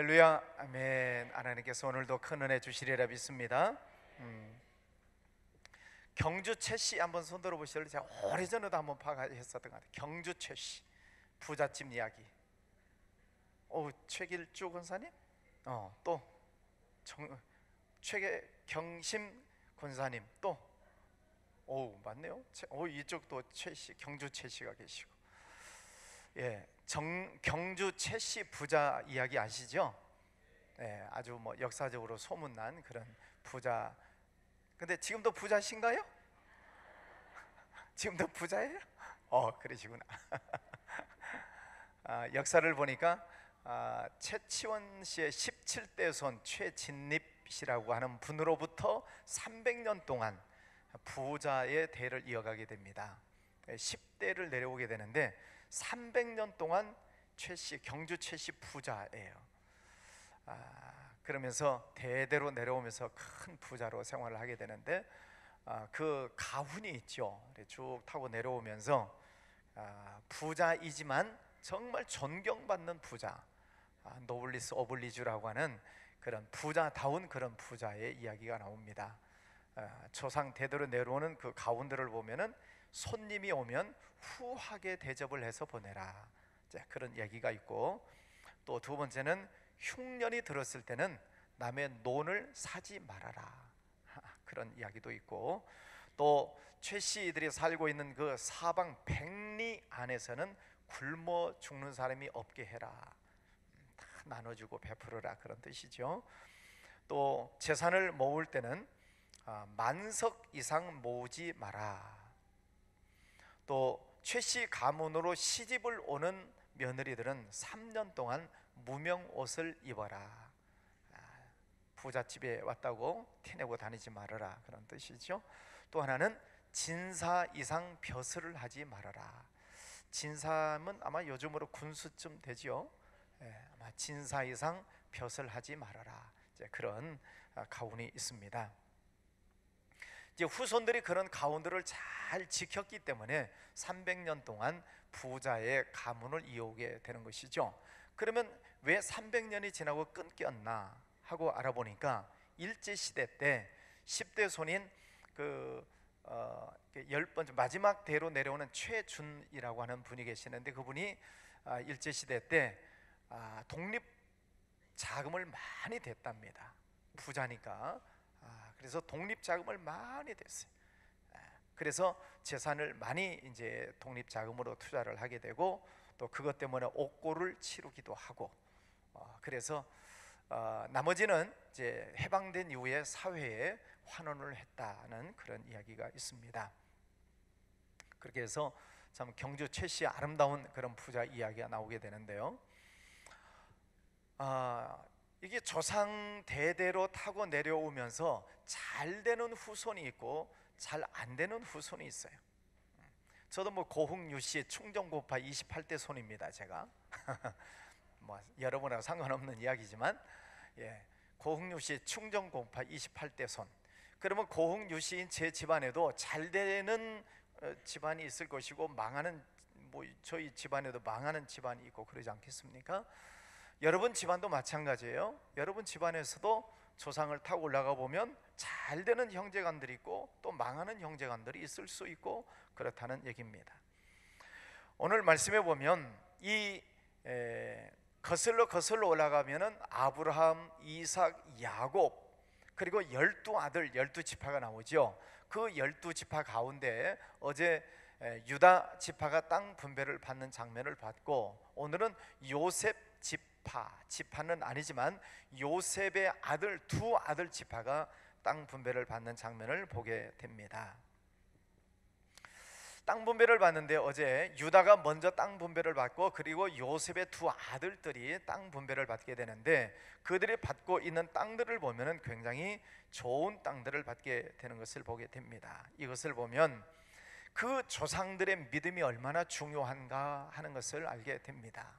할렐루야, 아멘. 하나님께서 오늘도 큰 은혜 주시리라 믿습니다. 경주 최씨 한번 손 들어보실래요? 제가 오래전에도 한번 파악했었던 것 같아요. 경주 최씨 부잣집 이야기. 최길주 권사님, 또 최경심 권사님, 또 맞네요. 이쪽도 최씨, 경주 최씨가 계시고, 경주 최씨 부자 이야기 아시죠? 아주 역사적으로 소문난 그런 부자. 근데 지금도 부자신가요? 지금도 부자예요? 그러시구나. 역사를 보니까 최치원 씨의 17대 손 최진립 씨라고 하는 분으로부터 300년 동안 부자의 대를 이어가게 됩니다. 10대를 내려오게 되는데 300년 동안 최씨, 경주 최씨 부자예요. 그러면서 대대로 내려오면서 큰 부자로 생활을 하게 되는데, 그 가훈이 있죠. 쭉 타고 내려오면서 부자이지만 정말 존경받는 부자, 노블리스 오블리주라고 하는 그런 부자다운 그런 부자의 이야기가 나옵니다. 조상 대대로 내려오는 그 가훈들을 보면은 손님이 오면 후하게 대접을 해서 보내라, 그런 이야기가 있고, 또 두 번째는 흉년이 들었을 때는 남의 논을 사지 말아라, 그런 이야기도 있고, 또 최씨들이 살고 있는 그 사방 백리 안에서는 굶어 죽는 사람이 없게 해라, 다 나눠주고 베풀어라, 그런 뜻이죠. 또 재산을 모을 때는 만석 이상 모으지 마라. 또 최씨 가문으로 시집을 오는 며느리들은 3년 동안 무명 옷을 입어라. 부잣집에 왔다고 티내고 다니지 말아라, 그런 뜻이죠. 또 하나는 진사 이상 벼슬을 하지 말아라. 진사면 아마 요즘으로 군수쯤 되죠. 아마 진사 이상 벼슬 하지 말아라, 그런 가훈이 있습니다. 이제 후손들이 그런 가훈들을 잘 지켰기 때문에 300년 동안 부자의 가문을 이어오게 되는 것이죠. 그러면 왜 300년이 지나고 끊겼나 하고 알아보니까 일제시대 때 10대 손인 그 10번째 마지막 대로 내려오는 최준이라고 하는 분이 계시는데, 그분이 일제시대 때 독립 자금을 많이 댔답니다. 부자니까. 그래서 독립 자금을 많이 댔어요. 그래서 재산을 많이 이제 독립 자금으로 투자를 하게 되고, 또 그것 때문에 옥고를 치르기도 하고, 그래서 나머지는 이제 해방된 이후에 사회에 환원을 했다는 그런 이야기가 있습니다. 그렇게 해서 참 경주 최씨의 아름다운 그런 부자 이야기가 나오게 되는데요. 이게 조상 대대로 타고 내려오면서 잘 되는 후손이 있고 잘 안 되는 후손이 있어요. 저도 고흥 유씨 충정고파 28대 손입니다. 제가 여러분하고 상관없는 이야기지만, 고흥 유씨 충정고파 28대 손. 그러면 고흥 유씨인 제 집안에도 잘 되는 집안이 있을 것이고, 망하는, 저희 집안에도 망하는 집안이 있고 그러지 않겠습니까? 여러분 집안도 마찬가지예요. 여러분 집안에서도 조상을 타고 올라가 보면 잘 되는 형제간들이 있고 또 망하는 형제간들이 있을 수 있고 그렇다는 얘기입니다. 오늘 말씀해 보면 이 거슬러 올라가면은 아브라함, 이삭, 야곱, 그리고 12아들 12지파가 나오죠. 그 12지파 가운데 어제 유다 지파가 땅 분배를 받는 장면을 봤고, 오늘은 요셉 지파는 아니지만 요셉의 아들, 두 아들 지파가 땅 분배를 받는 장면을 보게 됩니다. 땅 분배를 받는데 어제 유다가 먼저 땅 분배를 받고, 그리고 요셉의 두 아들들이 땅 분배를 받게 되는데, 그들이 받고 있는 땅들을 보면은 굉장히 좋은 땅들을 받게 되는 것을 보게 됩니다. 이것을 보면 그 조상들의 믿음이 얼마나 중요한가 하는 것을 알게 됩니다.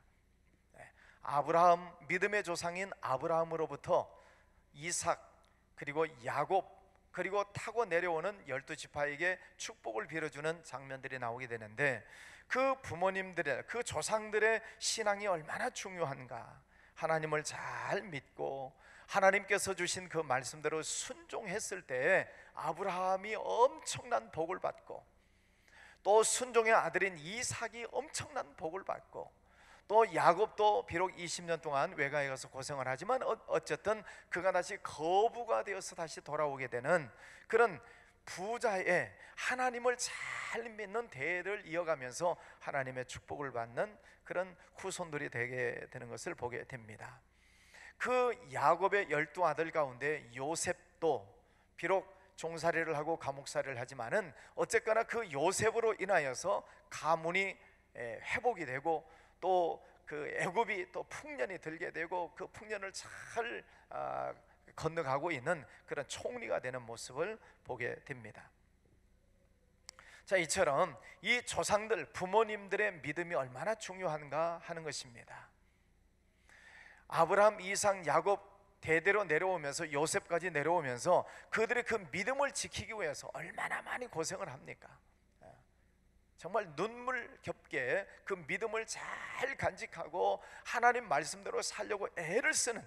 아브라함, 믿음의 조상인 아브라함으로부터 이삭, 그리고 야곱, 그리고 타고 내려오는 12지파에게 축복을 빌어주는 장면들이 나오게 되는데, 그 부모님들의, 그 조상들의 신앙이 얼마나 중요한가, 하나님을 잘 믿고 하나님께서 주신 그 말씀대로 순종했을 때 아브라함이 엄청난 복을 받고, 또 순종의 아들인 이삭이 엄청난 복을 받고, 또 야곱도 비록 20년 동안 외가에 가서 고생을 하지만 어쨌든 그가 다시 거부가 되어서 다시 돌아오게 되는 그런 부자의 하나님을 잘 믿는 대를 이어가면서 하나님의 축복을 받는 그런 후손들이 되게 되는 것을 보게 됩니다. 그 야곱의 12아들 가운데 요셉도 비록 종살이를 하고 감옥살이를 하지만은 어쨌거나 그 요셉으로 인하여서 가문이 회복이 되고, 또 그 애굽이 또 풍년이 들게 되고 그 풍년을 잘 건너가고 있는 그런 총리가 되는 모습을 보게 됩니다. 자, 이처럼 이 조상들, 부모님들의 믿음이 얼마나 중요한가 하는 것입니다. 아브라함, 이삭, 야곱 대대로 내려오면서 요셉까지 내려오면서 그들의 그 믿음을 지키기 위해서 얼마나 많이 고생을 합니까? 정말 눈물겹게 그 믿음을 잘 간직하고 하나님 말씀대로 살려고 애를 쓰는,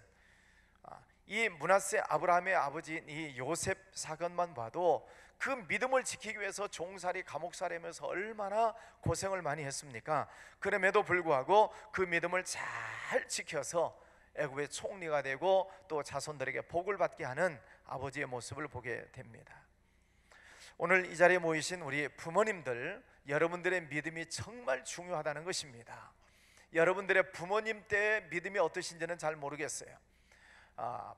이 므낫세 아브라함의 아버지인 이 요셉 사건만 봐도 그 믿음을 지키기 위해서 종살이 감옥살이 하면서 얼마나 고생을 많이 했습니까? 그럼에도 불구하고 그 믿음을 잘 지켜서 애굽의 총리가 되고 또 자손들에게 복을 받게 하는 아버지의 모습을 보게 됩니다. 오늘 이 자리에 모이신 우리 부모님들, 여러분들의 믿음이 정말 중요하다는 것입니다. 여러분들의 부모님 때의 믿음이 어떠신지는 잘 모르겠어요.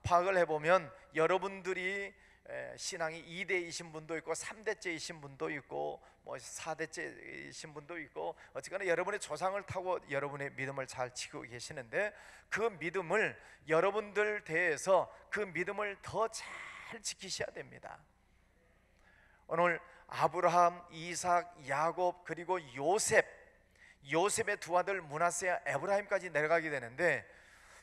파악을 해보면 여러분들이 신앙이 2대이신 분도 있고 3대째이신 분도 있고 뭐 4대째이신 분도 있고, 어쨌거나 여러분의 조상을 타고 여러분의 믿음을 잘 지키고 계시는데, 그 믿음을 여러분들 대해서 그 믿음을 더 잘 지키셔야 됩니다. 오늘 아브라함, 이삭, 야곱 그리고 요셉의 두 아들 므낫세와 에브라임까지 내려가게 되는데,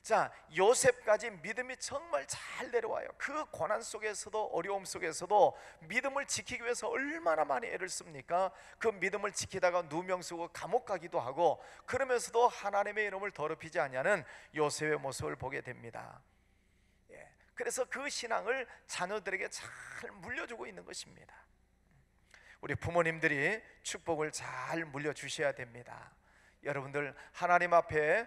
자, 요셉까지 믿음이 정말 잘 내려와요. 그 고난 속에서도 어려움 속에서도 믿음을 지키기 위해서 얼마나 많이 애를 씁니까? 그 믿음을 지키다가 누명 쓰고 감옥 가기도 하고, 그러면서도 하나님의 이름을 더럽히지 않냐는 요셉의 모습을 보게 됩니다. 그래서 그 신앙을 자녀들에게 잘 물려주고 있는 것입니다. 우리 부모님들이 축복을 잘 물려주셔야 됩니다. 여러분들 하나님 앞에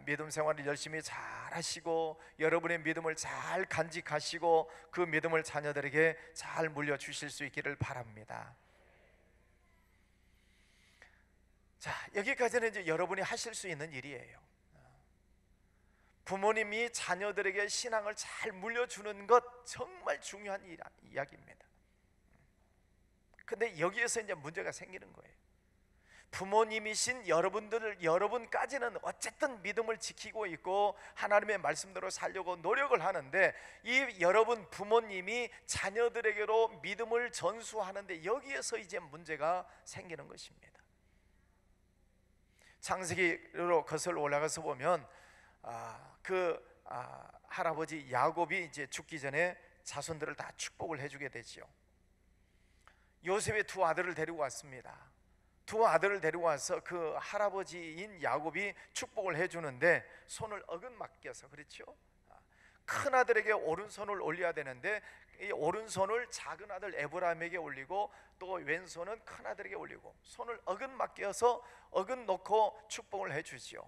믿음 생활을 열심히 잘 하시고 여러분의 믿음을 잘 간직하시고 그 믿음을 자녀들에게 잘 물려주실 수 있기를 바랍니다. 자, 여기까지는 이제 여러분이 하실 수 있는 일이에요. 부모님이 자녀들에게 신앙을 잘 물려주는 것 정말 중요한 이야기입니다. 근데 여기에서 이제 문제가 생기는 거예요. 부모님이신 여러분까지는 어쨌든 믿음을 지키고 있고 하나님의 말씀대로 살려고 노력을 하는데, 이 여러분 부모님이 자녀들에게로 믿음을 전수하는데 여기에서 이제 문제가 생기는 것입니다. 창세기로 거슬러 올라가서 보면 할아버지 야곱이 이제 죽기 전에 자손들을 다 축복을 해주게 되지요. 요셉의 두 아들을 데리고 왔습니다. 두 아들을 데리고 와서 그 할아버지인 야곱이 축복을 해주는데 손을 어긋맞겨서, 그렇죠? 큰 아들에게 오른손을 올려야 되는데 이 오른손을 작은 아들 에브라임에게 올리고 또 왼손은 큰 아들에게 올리고 손을 어긋맞겨서 어긋놓고 축복을 해주지요.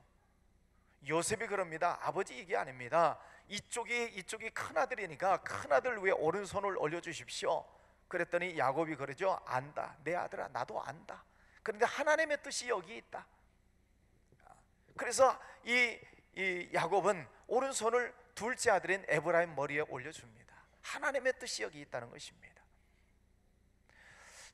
요셉이 그럽니다. 아버지, 이게 아닙니다. 이쪽이 큰 아들이니까 큰 아들 위에 오른손을 올려주십시오. 그랬더니 야곱이 그러죠. 안다, 내 아들아, 나도 안다. 그런데 하나님의 뜻이 여기 있다. 그래서 이 야곱은 오른손을 둘째 아들인 에브라임 머리에 올려줍니다. 하나님의 뜻이 여기 있다는 것입니다.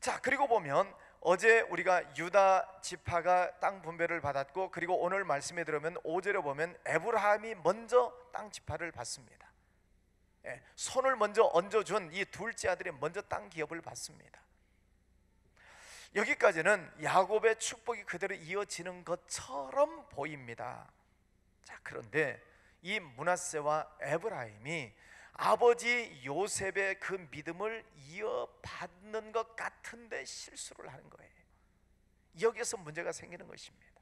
자, 그리고 보면 어제 우리가 유다 지파가 땅 분배를 받았고, 그리고 오늘 말씀에 들으면 5절에 보면 에브라임이 먼저 땅 지파를 받습니다. 손을 먼저 얹어준 이 둘째 아들이 먼저 땅 기업을 받습니다. 여기까지는 야곱의 축복이 그대로 이어지는 것처럼 보입니다. 자, 그런데 이 므낫세와 에브라임이 아버지 요셉의 그 믿음을 이어받는 것 같은데 실수를 하는 거예요. 여기에서 문제가 생기는 것입니다.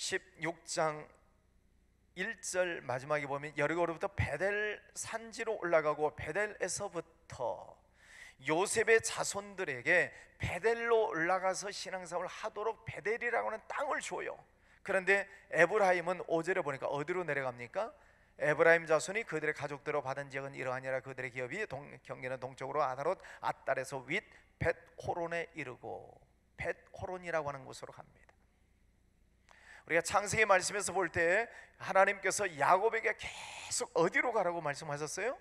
16장 1절 마지막에 보면 여리고로부터 베델 산지로 올라가고 베델에서부터 요셉의 자손들에게 베델로 올라가서 신앙생활을 하도록 베델이라고 하는 땅을 줘요. 그런데 에브라임은 5절에 보니까 어디로 내려갑니까? 에브라임 자손이 그들의 가족대로 받은 지역은 이러하니라. 그들의 기업이 경계는 동쪽으로 아다롯 앗달에서 윗 벳호론에 이르고, 벳호론이라고 하는 곳으로 갑니다. 우리가 창세기 말씀에서 볼 때 하나님께서 야곱에게 계속 어디로 가라고 말씀하셨어요?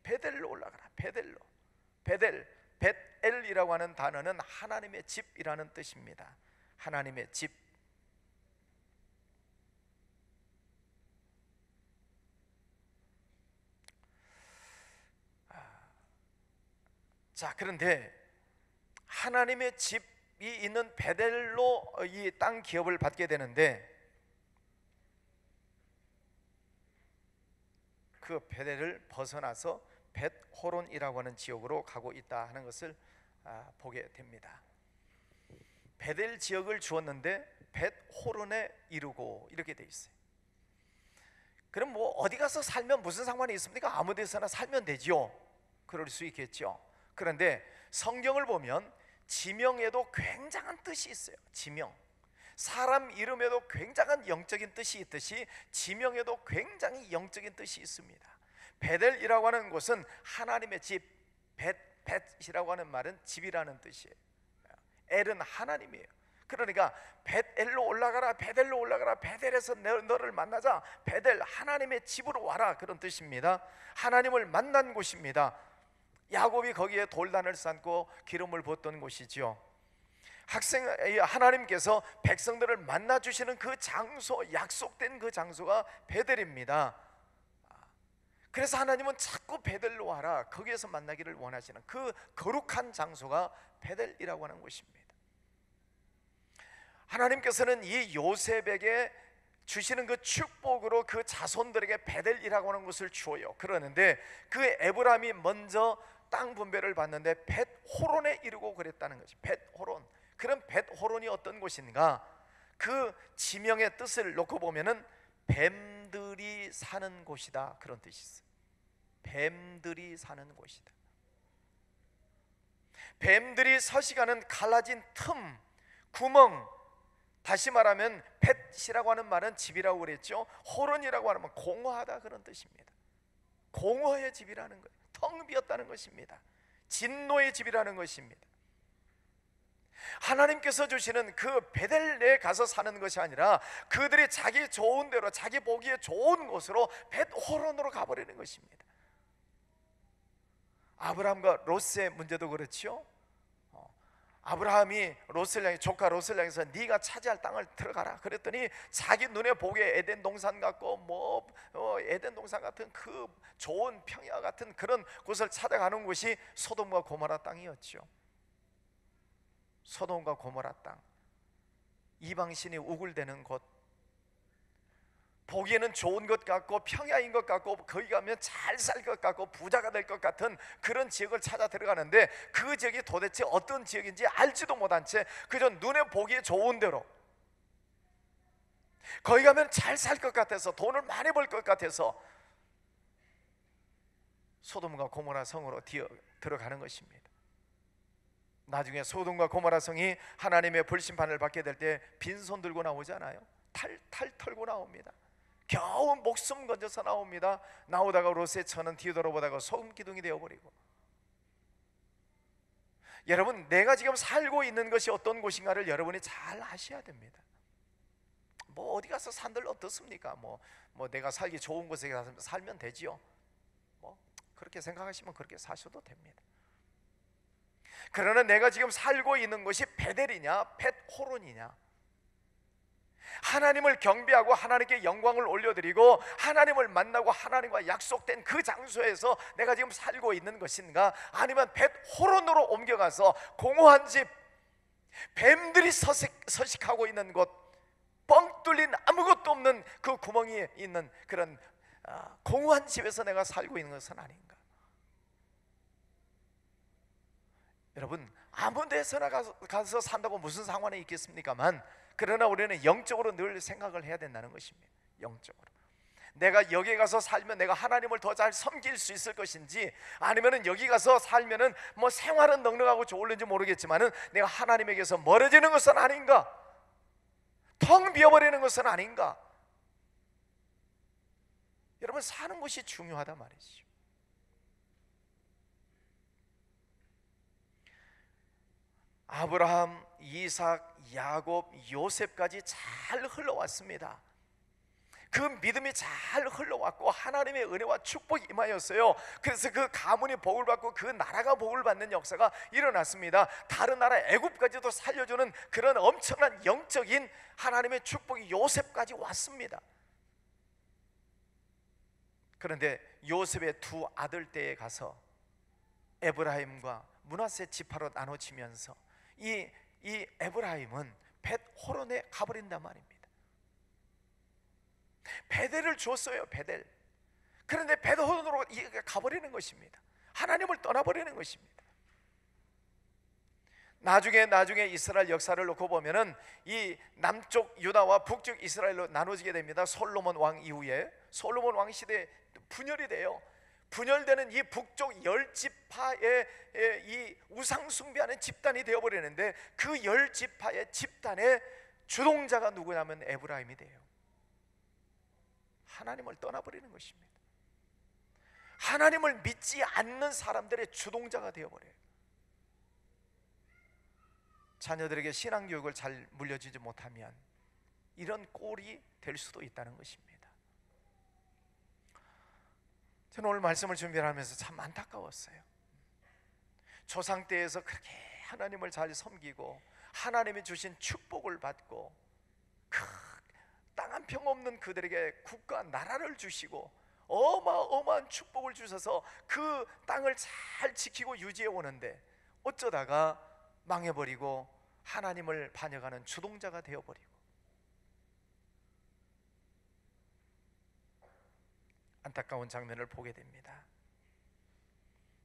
베델로 올라가라. 베델로. 베델, 벳엘이라고 하는 단어는 하나님의 집이라는 뜻입니다. 하나님의 집. 자, 그런데 하나님의 집이 있는 베델로 이 땅 기업을 받게 되는데, 그 베델을 벗어나서 벳호론이라고 하는 지역으로 가고 있다 하는 것을 보게 됩니다. 베델 지역을 주었는데 벳호론에 이르고 이렇게 돼 있어요. 그럼 뭐 어디 가서 살면 무슨 상관이 있습니까? 아무 데서나 살면 되죠. 그럴 수 있겠죠. 그런데 성경을 보면 지명에도 굉장한 뜻이 있어요. 지명. 사람 이름에도 굉장한 영적인 뜻이 있듯이 지명에도 굉장히 영적인 뜻이 있습니다. 베델이라고 하는 곳은 하나님의 집, 벳이라고 하는 말은 집이라는 뜻이에요. 엘은 하나님이에요. 그러니까 벳엘로 올라가라, 베델로 올라가라, 베델에서 너를 만나자, 베델 하나님의 집으로 와라, 그런 뜻입니다. 하나님을 만난 곳입니다. 야곱이 거기에 돌단을 쌓고 기름을 붓던 곳이죠. 하나님께서 백성들을 만나주시는 그 장소, 약속된 그 장소가 베델입니다. 그래서 하나님은 자꾸 베델로 와라, 거기에서 만나기를 원하시는 그 거룩한 장소가 베델이라고 하는 곳입니다. 하나님께서는 이 요셉에게 주시는 그 축복으로 그 자손들에게 베델이라고 하는 것을 주어요. 그러는데 그 에브라임이 먼저 땅 분배를 받는데 벳호론에 이르고 그랬다는 거지. 벳호론. 그럼 벳호론이 어떤 곳인가? 그 지명의 뜻을 놓고 보면은 뱀들이 사는 곳이다, 그런 뜻이 있어요. 뱀들이 사는 곳이다. 뱀들이 서식하는 갈라진 틈, 구멍. 다시 말하면 벳이라고 하는 말은 집이라고 그랬죠. 호론이라고 하면 공허하다, 그런 뜻입니다. 공허의 집이라는 거예요. 텅 비었다는 것입니다. 진노의 집이라는 것입니다. 하나님께서 주시는 그 베델에 가서 사는 것이 아니라 그들이 자기 좋은 대로, 자기 보기에 좋은 곳으로 벳호론으로 가버리는 것입니다. 아브라함과 롯의 문제도 그렇죠. 아브라함이 롯을 향해, 조카 롯을 향해서 네가 차지할 땅을 들어가라 그랬더니 자기 눈에 보기에 에덴 동산 같고 에덴 동산 같은 그 좋은 평야 같은 그런 곳을 찾아가는 곳이 소돔과 고모라 땅이었죠. 소돔과 고모라 땅, 이방신이 우글대는 곳, 보기에는 좋은 것 같고 평야인 것 같고 거기 가면 잘 살 것 같고 부자가 될 것 같은 그런 지역을 찾아 들어가는데 그 지역이 도대체 어떤 지역인지 알지도 못한 채 그저 눈에 보기에 좋은 대로, 거기 가면 잘 살 것 같아서, 돈을 많이 벌 것 같아서 소돔과 고모라 성으로 들어가는 것입니다. 나중에 소돔과 고모라 성이 하나님의 불심판을 받게 될 때 빈손 들고 나오잖아요. 탈 털고 나옵니다. 겨우 목숨 건져서 나옵니다. 나오다가 롯의 처는 뒤돌아보다가 소금 기둥이 되어버리고. 여러분, 내가 지금 살고 있는 것이 어떤 곳인가를 여러분이 잘 아셔야 됩니다. 뭐 어디 가서 산들 어떻습니까? 뭐 내가 살기 좋은 곳에 가서 살면 되지요. 뭐 그렇게 생각하시면 그렇게 사셔도 됩니다. 그러나 내가 지금 살고 있는 곳이 베델이냐 벳호론이냐, 하나님을 경배하고 하나님께 영광을 올려드리고 하나님을 만나고 하나님과 약속된 그 장소에서 내가 지금 살고 있는 것인가, 아니면 벳호론으로 옮겨가서 공허한 집, 뱀들이 서식하고 있는 곳, 뻥 뚫린 아무것도 없는 그 구멍이 있는 그런 공허한 집에서 내가 살고 있는 것은 아닌가. 여러분, 아무 데서나 가서 산다고 무슨 상관이 있겠습니까만, 그러나 우리는 영적으로 늘 생각을 해야 된다는 것입니다. 영적으로 내가 여기 가서 살면 내가 하나님을 더 잘 섬길 수 있을 것인지, 아니면은 여기 가서 살면은 뭐 생활은 넉넉하고 좋을는지 모르겠지만은 내가 하나님에게서 멀어지는 것은 아닌가, 텅 비어버리는 것은 아닌가. 여러분, 사는 것이 중요하단 말이죠. 아브라함, 이삭, 야곱, 요셉까지 잘 흘러왔습니다. 그 믿음이 잘 흘러왔고 하나님의 은혜와 축복이 임하였어요. 그래서 그 가문이 복을 받고 그 나라가 복을 받는 역사가 일어났습니다. 다른 나라 애굽까지도 살려주는 그런 엄청난 영적인 하나님의 축복이 요셉까지 왔습니다. 그런데 요셉의 두 아들 떼에 가서 에브라임과 므낫세 지파로 나눠지면서 이 에브라임은 벳호론에 가버린단 말입니다. 베델을 줬어요, 베델. 그런데 벳호론으로 가버리는 것입니다. 하나님을 떠나버리는 것입니다. 나중에 이스라엘 역사를 놓고 보면은 이 남쪽 유다와 북쪽 이스라엘로 나눠지게 됩니다. 솔로몬 왕 이후에, 솔로몬 왕 시대에 분열이 돼요. 분열되는 이 북쪽 10지파의 이 우상 숭배하는 집단이 되어버리는데, 그 10지파의 집단의 주동자가 누구냐면 에브라임이 돼요. 하나님을 떠나버리는 것입니다. 하나님을 믿지 않는 사람들의 주동자가 되어버려요. 자녀들에게 신앙교육을 잘 물려주지 못하면 이런 꼴이 될 수도 있다는 것입니다. 저는 오늘 말씀을 준비하면서 참 안타까웠어요. 조상 때에서 그렇게 하나님을 잘 섬기고 하나님이 주신 축복을 받고 땅 한 평 없는 그들에게 국가 나라를 주시고 어마어마한 축복을 주셔서 그 땅을 잘 지키고 유지해 오는데, 어쩌다가 망해버리고 하나님을 반역하는 주동자가 되어버리고, 안타까운 장면을 보게 됩니다.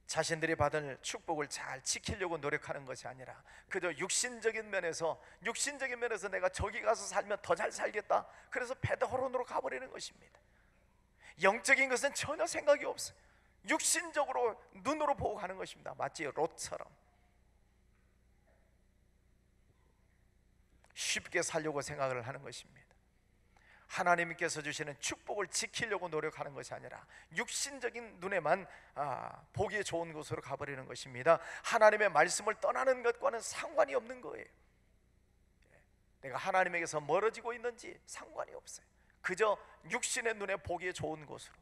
자신들이 받은 축복을 잘 지키려고 노력하는 것이 아니라 그저 육신적인 면에서 내가 저기 가서 살면 더 잘 살겠다, 그래서 벳호론으로 가버리는 것입니다. 영적인 것은 전혀 생각이 없어요. 육신적으로 눈으로 보고 가는 것입니다. 마치 롯처럼 쉽게 살려고 생각을 하는 것입니다. 하나님께서 주시는 축복을 지키려고 노력하는 것이 아니라 육신적인 눈에만 보기에 좋은 곳으로 가버리는 것입니다. 하나님의 말씀을 떠나는 것과는 상관이 없는 거예요. 내가 하나님에게서 멀어지고 있는지 상관이 없어요. 그저 육신의 눈에 보기에 좋은 곳으로.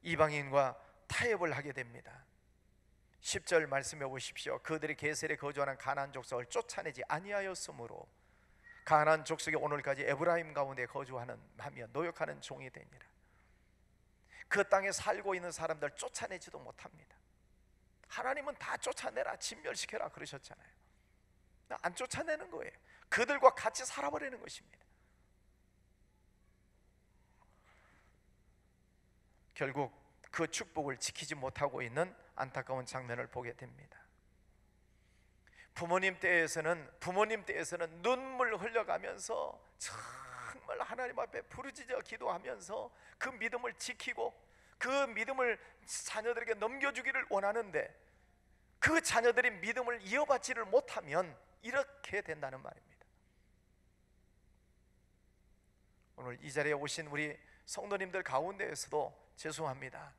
이방인과 타협을 하게 됩니다. 10절 말씀해 보십시오. 그들이 게셀에 거주하는 가나안 족속을 쫓아내지 아니하였으므로 가나안 족속이 오늘까지 에브라임 가운데 거주하며 노역하는 종이 되니라. 그 땅에 살고 있는 사람들 쫓아내지도 못합니다. 하나님은 다 쫓아내라, 진멸시켜라 그러셨잖아요. 안 쫓아내는 거예요. 그들과 같이 살아버리는 것입니다. 결국 그 축복을 지키지 못하고 있는 안타까운 장면을 보게 됩니다. 부모님 때에서는 눈물 흘려가면서 정말 하나님 앞에 부르짖어 기도하면서 그 믿음을 지키고 그 믿음을 자녀들에게 넘겨주기를 원하는데, 그 자녀들이 믿음을 이어받지를 못하면 이렇게 된다는 말입니다. 오늘 이 자리에 오신 우리 성도님들 가운데에서도 죄송합니다.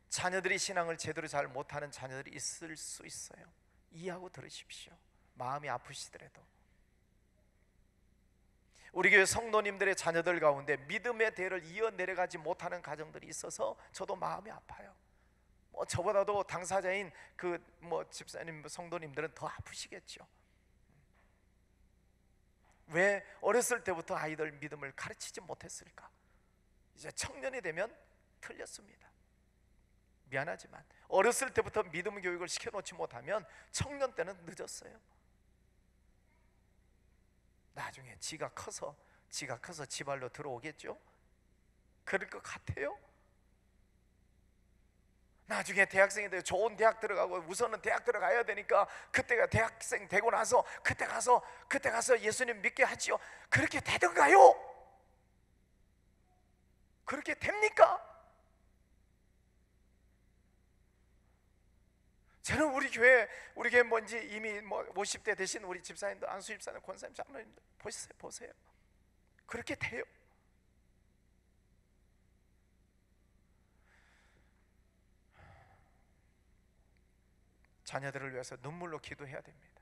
자녀들이 신앙을 제대로 잘 못하는 자녀들이 있을 수 있어요. 이해하고 들으십시오. 마음이 아프시더라도. 우리 교회 성도님들의 자녀들 가운데 믿음의 대를 이어 내려가지 못하는 가정들이 있어서 저도 마음이 아파요. 저보다도 당사자인 집사님, 성도님들은 더 아프시겠죠. 왜 어렸을 때부터 아이들 믿음을 가르치지 못했을까? 이제 청년이 되면 틀렸습니다. 미안하지만 어렸을 때부터 믿음 교육을 시켜놓지 못하면 청년 때는 늦었어요. 나중에 지가 커서 지발로 들어오겠죠? 그럴 것 같아요. 나중에 대학생이 되고 좋은 대학 들어가고 우선은 대학 들어가야 되니까 그때가 대학생 되고 나서 그때 가서 예수님 믿게 하지요. 그렇게 되던가요? 그렇게 됩니까? 저는 우리 교회 뭔지 이미 50대 되신 우리 집사님들, 안수 집사님, 권사님, 장로님들 보세요. 그렇게 돼요. 자녀들을 위해서 눈물로 기도해야 됩니다.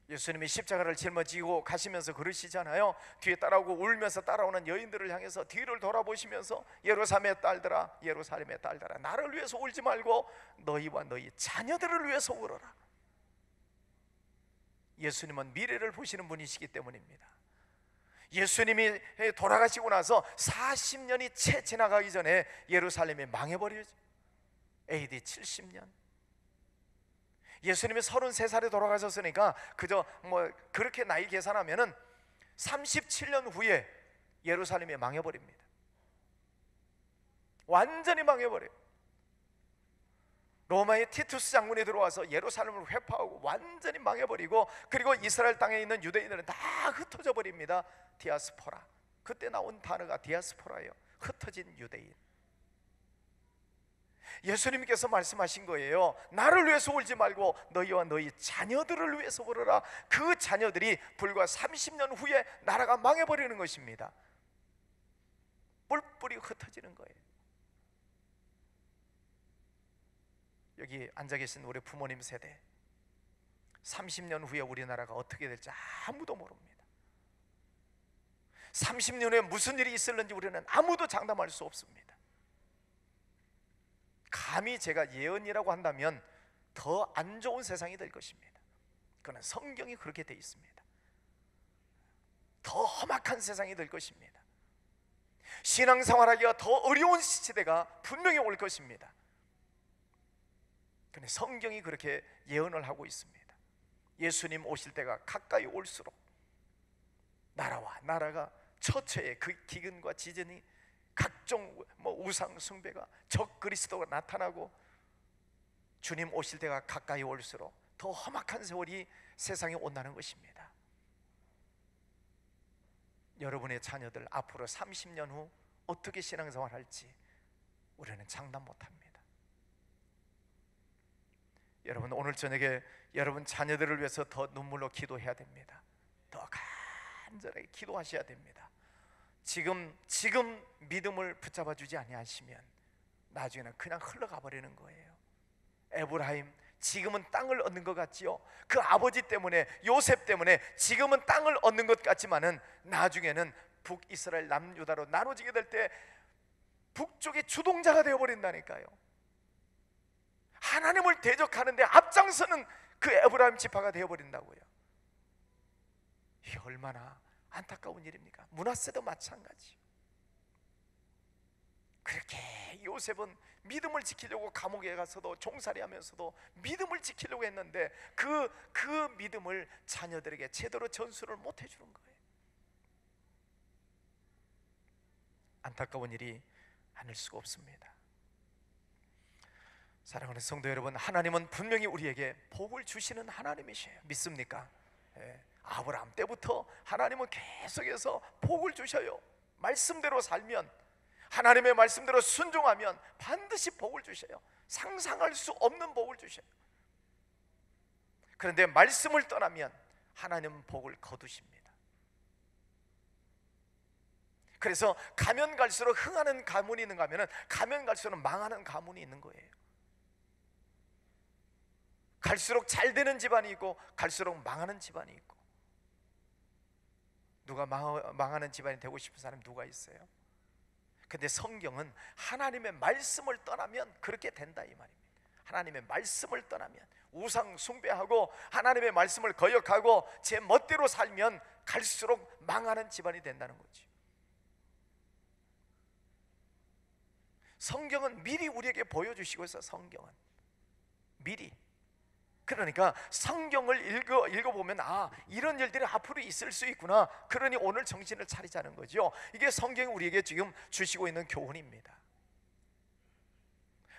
예수님이 십자가를 짊어지고 가시면서 그러시잖아요. 뒤에 따라오고 울면서 따라오는 여인들을 향해서 뒤를 돌아보시면서 예루살렘의 딸들아, 예루살렘의 딸들아, 나를 위해서 울지 말고 너희와 너희 자녀들을 위해서 울어라. 예수님은 미래를 보시는 분이시기 때문입니다. 예수님이 돌아가시고 나서 40년이 채 지나가기 전에 예루살렘이 망해버리죠. AD 70년. 예수님이 33살에 돌아가셨으니까 그저 그렇게 나이 계산하면은 37년 후에 예루살렘이 망해버립니다. 완전히 망해버려요. 로마의 티투스 장군이 들어와서 예루살렘을 회파하고 완전히 망해버리고, 그리고 이스라엘 땅에 있는 유대인들은 다 흩어져 버립니다. 디아스포라. 그때 나온 단어가 디아스포라예요. 흩어진 유대인. 예수님께서 말씀하신 거예요. 나를 위해서 울지 말고 너희와 너희 자녀들을 위해서 울어라. 그 자녀들이 불과 30년 후에 나라가 망해버리는 것입니다. 뿔뿔이 흩어지는 거예요. 여기 앉아 계신 우리 부모님 세대, 30년 후에 우리나라가 어떻게 될지 아무도 모릅니다. 30년 후에 무슨 일이 있을는지 우리는 아무도 장담할 수 없습니다. 감히 제가 예언이라고 한다면 더 안 좋은 세상이 될 것입니다. 그는 성경이 그렇게 되어 있습니다. 더 험악한 세상이 될 것입니다. 신앙생활하기가 더 어려운 시대가 분명히 올 것입니다. 그런데 성경이 그렇게 예언을 하고 있습니다. 예수님 오실 때가 가까이 올수록 나라와 나라가 처처에 그 기근과 지진이, 각종 우상 숭배가, 적 그리스도가 나타나고, 주님 오실 때가 가까이 올수록 더 험악한 세월이 세상에 온다는 것입니다. 여러분의 자녀들 앞으로 30년 후 어떻게 신앙생활 할지 우리는 장담 못합니다. 여러분, 오늘 저녁에 여러분 자녀들을 위해서 더 눈물로 기도해야 됩니다. 더 간절하게 기도하셔야 됩니다. 지금 믿음을 붙잡아 주지 아니하시면 나중에는 그냥 흘러가 버리는 거예요. 에브라임, 지금은 땅을 얻는 것 같지요. 그 아버지 때문에, 요셉 때문에 지금은 땅을 얻는 것 같지만은 나중에는 북이스라엘 남유다로 나눠지게 될 때 북쪽의 주동자가 되어버린다니까요. 하나님을 대적하는데 앞장서는 그 에브라임 지파가 되어버린다고요. 이게 얼마나 안타까운 일입니까? 므낫세도 마찬가지. 그렇게 요셉은 믿음을 지키려고 감옥에 가서도 종살이하면서도 믿음을 지키려고 했는데 그 믿음을 자녀들에게 제대로 전수를 못 해주는 거예요. 안타까운 일이 아닐 수가 없습니다. 사랑하는 성도 여러분, 하나님은 분명히 우리에게 복을 주시는 하나님이셔요. 믿습니까? 아브라함 때부터 하나님은 계속해서 복을 주셔요. 말씀대로 살면, 하나님의 말씀대로 순종하면 반드시 복을 주셔요. 상상할 수 없는 복을 주셔요. 그런데 말씀을 떠나면 하나님은 복을 거두십니다. 그래서 가면 갈수록 흥하는 가문이 있는가 하면 가면 갈수록 망하는 가문이 있는 거예요. 갈수록 잘 되는 집안이 있고 갈수록 망하는 집안이 있고. 누가 망하는 집안이 되고 싶은 사람이 누가 있어요? 근데 성경은 하나님의 말씀을 떠나면 그렇게 된다 이 말입니다. 하나님의 말씀을 떠나면, 우상 숭배하고 하나님의 말씀을 거역하고 제 멋대로 살면 갈수록 망하는 집안이 된다는 거지. 성경은 미리 우리에게 보여주시고 있어. 성경은 미리. 그러니까 성경을 읽어보면 이런 일들이 앞으로 있을 수 있구나. 그러니 오늘 정신을 차리자는 거죠. 이게 성경이 우리에게 지금 주시고 있는 교훈입니다.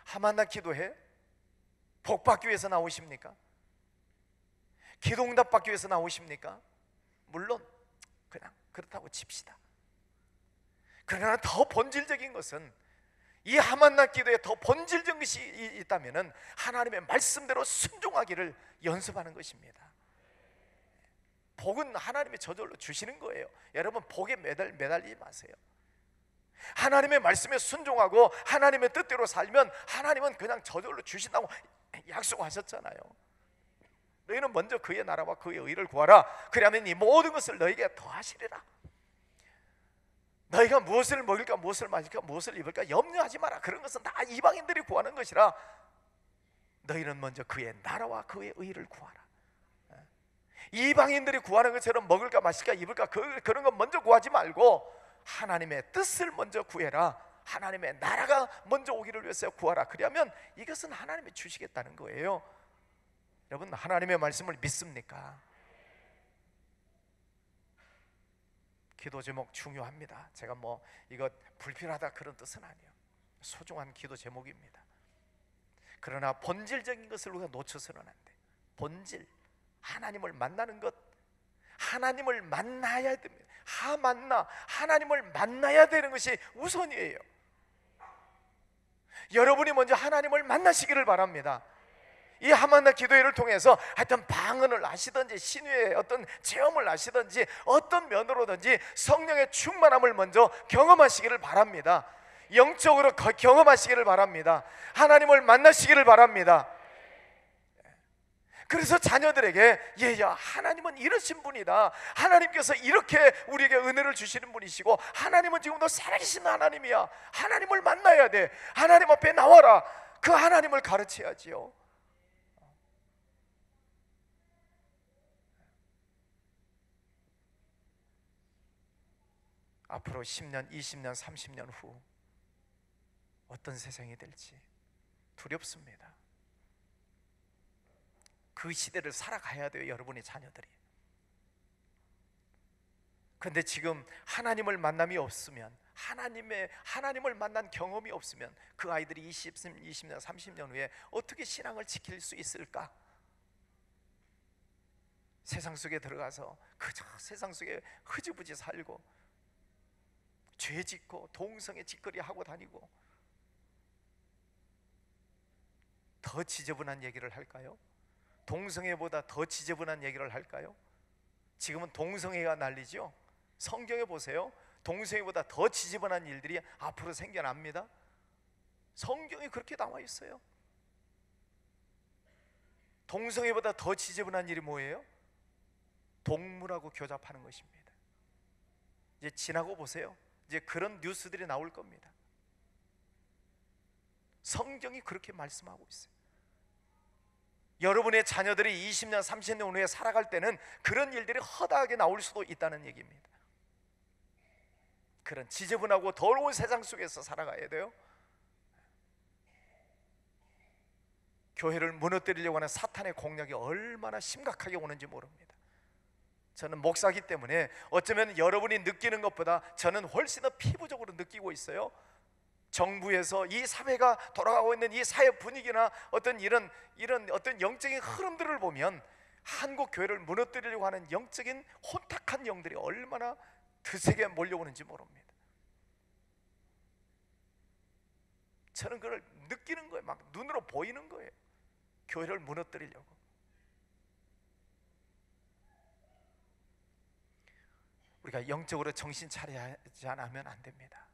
하만나 기도해? 복 받기 위해서 나오십니까? 기도 응답 받기 위해서 나오십니까? 물론 그냥 그렇다고 칩시다. 그러나 더 본질적인 것은, 이 하만나 기도에 더 본질적인 것이 있다면 하나님의 말씀대로 순종하기를 연습하는 것입니다. 복은 하나님의 저절로 주시는 거예요. 여러분, 복에 매달리지 마세요. 하나님의 말씀에 순종하고 하나님의 뜻대로 살면 하나님은 그냥 저절로 주신다고 약속하셨잖아요. 너희는 먼저 그의 나라와 그의 의를 구하라. 그러면 이 모든 것을 너희에게 더하시리라. 너희가 무엇을 먹을까, 무엇을 마실까, 무엇을 입을까 염려하지 마라. 그런 것은 다 이방인들이 구하는 것이라 너희는 먼저 그의 나라와 그의 의를 구하라. 이방인들이 구하는 것처럼 먹을까 마실까 입을까 그런 건 먼저 구하지 말고 하나님의 뜻을 먼저 구해라. 하나님의 나라가 먼저 오기를 위해서 구하라. 그러면 이것은 하나님이 주시겠다는 거예요. 여러분, 하나님의 말씀을 믿습니까? 기도 제목 중요합니다. 제가 뭐 이거 불필요하다 그런 뜻은 아니에요. 소중한 기도 제목입니다. 그러나 본질적인 것을 우리가 놓쳐서는 안 돼. 본질, 하나님을 만나는 것, 하나님을 만나야 됩니다. 하나님을 만나야 되는 것이 우선이에요. 여러분이 먼저 하나님을 만나시기를 바랍니다. 이 하만나 기도회를 통해서 하여튼 방언을 하시든지 신유의 어떤 체험을 하시든지 어떤 면으로든지 성령의 충만함을 먼저 경험하시기를 바랍니다. 영적으로 경험하시기를 바랍니다. 하나님을 만나시기를 바랍니다. 그래서 자녀들에게 얘야, 하나님은 이러신 분이다. 하나님께서 이렇게 우리에게 은혜를 주시는 분이시고 하나님은 지금도 살아계신 하나님이야. 하나님을 만나야 돼. 하나님 앞에 나와라. 그 하나님을 가르쳐야지요. 앞으로 10년, 20년, 30년 후 어떤 세상이 될지 두렵습니다. 그 시대를 살아가야 돼요, 여러분의 자녀들이. 근데 지금 하나님을 만남이 없으면, 하나님을 만난 경험이 없으면 그 아이들이 20년, 30년 후에 어떻게 신앙을 지킬 수 있을까? 세상 속에 들어가서 그저 세상 속에 흐지부지 살고 죄 짓고 동성애 짓거리 하고 다니고, 더 지저분한 얘기를 할까요? 동성애보다 더 지저분한 얘기를 할까요? 지금은 동성애가 난리죠. 성경에 보세요. 동성애보다 더 지저분한 일들이 앞으로 생겨납니다. 성경에 그렇게 나와 있어요. 동성애보다 더 지저분한 일이 뭐예요? 동물하고 교잡하는 것입니다. 이제 지나고 보세요. 이제 그런 뉴스들이 나올 겁니다. 성경이 그렇게 말씀하고 있어요. 여러분의 자녀들이 20년, 30년 후에 살아갈 때는 그런 일들이 허다하게 나올 수도 있다는 얘기입니다. 그런 지저분하고 더러운 세상 속에서 살아가야 돼요. 교회를 무너뜨리려고 하는 사탄의 공략이 얼마나 심각하게 오는지 모릅니다. 저는 목사이기 때문에 어쩌면 여러분이 느끼는 것보다 저는 훨씬 더 피부적으로 느끼고 있어요. 정부에서 이 사회가 돌아가고 있는 이 사회 분위기나 어떤 이런 어떤 영적인 흐름들을 보면 한국 교회를 무너뜨리려고 하는 영적인 혼탁한 영들이 얼마나 드세게 몰려오는지 모릅니다. 저는 그걸 느끼는 거예요. 막 눈으로 보이는 거예요. 교회를 무너뜨리려고. 우리가 영적으로 정신 차리지 않으면 안 됩니다.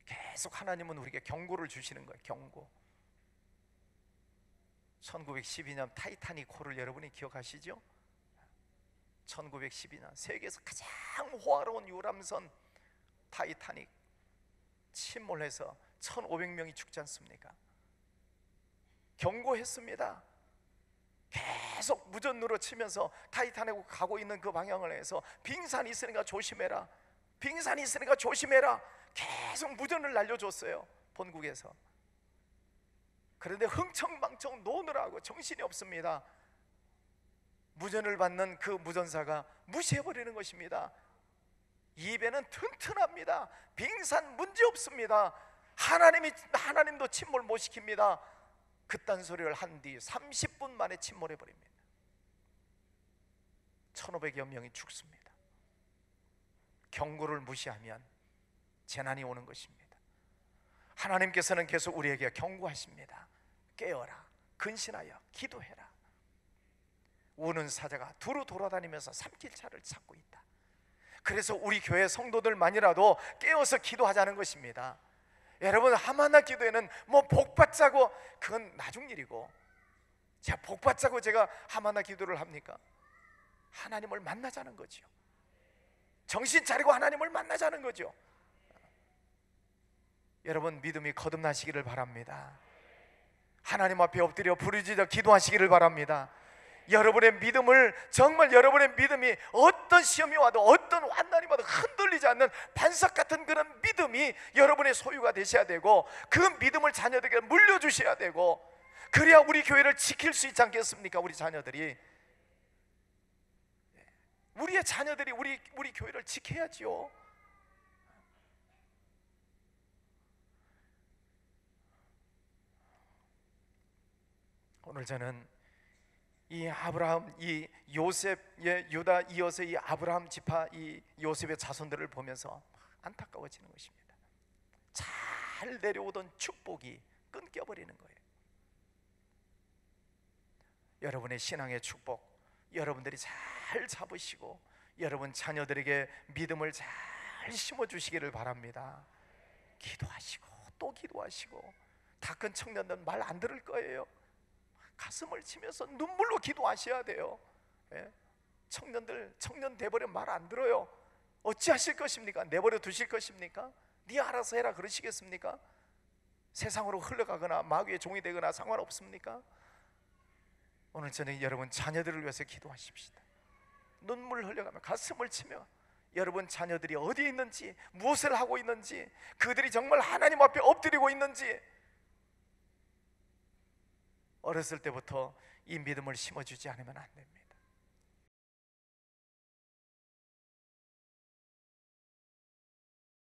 계속 하나님은 우리에게 경고를 주시는 거예요. 경고. 1912년 타이타닉호를 여러분이 기억하시죠? 1912년 세계에서 가장 호화로운 유람선 타이타닉 침몰해서 1,500명이 죽지 않습니까? 경고했습니다. 계속 무전으로 치면서 타이타닉으로 가고 있는 그 방향을 해서 빙산이 있으니까 조심해라, 빙산이 있으니까 조심해라, 계속 무전을 날려줬어요, 본국에서. 그런데 흥청망청 노느라고 정신이 없습니다. 무전을 받는 그 무전사가 무시해버리는 것입니다. 이 배는 튼튼합니다. 빙산 문제 없습니다. 하나님도 침몰 못 시킵니다. 그딴 소리를 한 뒤 30분 만에 침몰해 버립니다. 1,500여 명이 죽습니다. 경고를 무시하면 재난이 오는 것입니다. 하나님께서는 계속 우리에게 경고하십니다. 깨어라, 근신하여 기도해라. 우는 사자가 두루 돌아다니면서 삼킬 차를 찾고 있다. 그래서 우리 교회 성도들만이라도 깨어서 기도하자는 것입니다. 여러분, 하마나 기도에는 뭐 복받자고 그건 나중 일이고, 제가 복받자고 제가 하마나 기도를 합니까? 하나님을 만나자는 거죠. 정신 차리고 하나님을 만나자는 거죠. 여러분, 믿음이 거듭나시기를 바랍니다. 하나님 앞에 엎드려 부르짖어 기도하시기를 바랍니다. 여러분의 믿음을, 정말 여러분의 믿음이 어떤 시험이 와도 어떤 환난이 와도 흔들리지 않는 반석 같은 그런 믿음이 여러분의 소유가 되셔야 되고, 그 믿음을 자녀들에게 물려주셔야 되고, 그래야 우리 교회를 지킬 수 있지 않겠습니까? 우리 자녀들이, 우리의 자녀들이 우리 교회를 지켜야지요. 오늘 저는 이 아브라함, 이 요셉의 유다 이어서 이 아브라함 지파, 이 요셉의 자손들을 보면서 안타까워지는 것입니다. 잘 내려오던 축복이 끊겨버리는 거예요. 여러분의 신앙의 축복, 여러분들이 잘 잡으시고 여러분 자녀들에게 믿음을 잘 심어주시기를 바랍니다. 기도하시고 또 기도하시고, 다 큰 청년들 말 안 들을 거예요. 가슴을 치면서 눈물로 기도하셔야 돼요. 예? 청년 돼버리면 말 안 들어요. 어찌하실 것입니까? 내버려 두실 것입니까? 네 알아서 해라 그러시겠습니까? 세상으로 흘러가거나 마귀의 종이 되거나 상관없습니까? 오늘 저는 여러분 자녀들을 위해서 기도하십시다. 눈물 흘려가며 가슴을 치며 여러분 자녀들이 어디에 있는지, 무엇을 하고 있는지, 그들이 정말 하나님 앞에 엎드리고 있는지, 어렸을 때부터 이 믿음을 심어주지 않으면 안 됩니다.